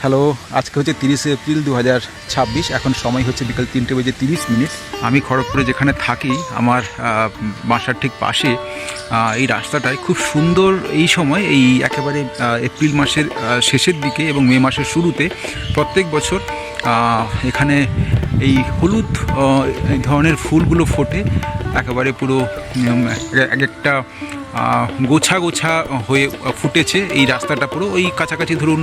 Hello, আজকে হচ্ছে 30শে April 2026। এখন সময় হচ্ছে বিকাল 3:30। আমি খড়গপুরে যেখানে থাকি, আমার বাসার ঠিক পাশে এই রাস্তাটায় খুব সুন্দর এই সময়, এই একেবারে এপ্রিল মাসের শেষের দিকে এবং মে মাসের শুরুতে প্রত্যেক বছর এখানে এই হলুদ এই ধরনের ফুলগুলো ফোটে। একেবারে পুরো এক একটা গোছা গোছা হয়ে ফুটেছে এই রাস্তাটা পুরো। ওই কাছাকাছি ধরুন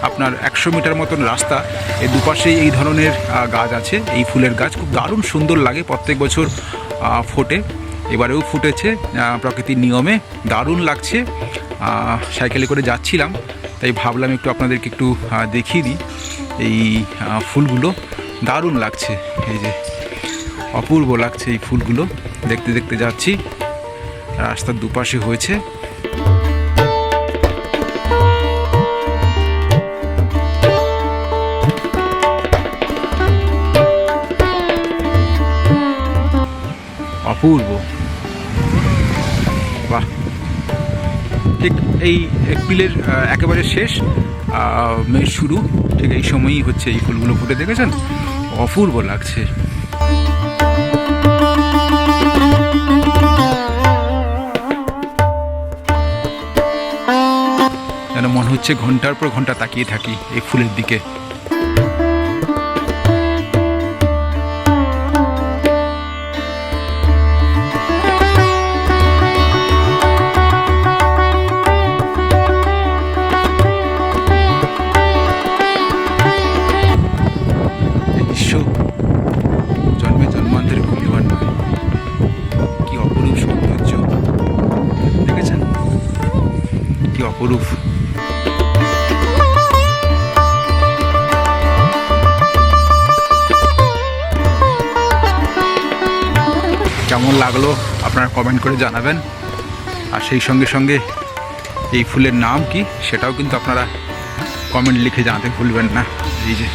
আপনার 100 মিটার মতন রাস্তা, এর দুপাশেই এই ধরনের গাছ আছে, এই ফুলের গাছ খুব দারুণ সুন্দর লাগে। প্রত্যেক বছর ফোটে, এবারেও ফুটেছে প্রকৃতির নিয়মে, দারুণ লাগছে। সাইকেলে করে যাচ্ছিলাম, তাই ভাবলাম একটু আপনাদেরকে একটু দেখিয়ে দিই এই ফুলগুলো। দারুণ লাগছে, এই যে অপূর্ব লাগছে এই ফুলগুলো। দেখতে দেখতে যাচ্ছি, রাস্তার দুপাশে হয়েছে। অপূর্ব, বাহ। ঠিক এই এপ্রিলের একেবারে শেষ, মের শুরু, ঠিক এই সময়ই হচ্ছে এই ফুলগুলো ফুটে। দেখেছেন, অপূর্ব লাগছে। যেন মনে হচ্ছে ঘন্টার পর ঘন্টা তাকিয়ে থাকি এই ফুলের দিকে। জন্মে জন্মান্তরে ভুলবার নয়, কি অপরূপ সৌন্দর্য, দেখেছেন কি অপরূপ। কেমন লাগলো আপনারা কমেন্ট করে জানাবেন, আর সেই সঙ্গে সঙ্গে এই ফুলের নাম কি সেটাও কিন্তু আপনারা কমেন্ট লিখে জানাতে ভুলবেন না। এই যে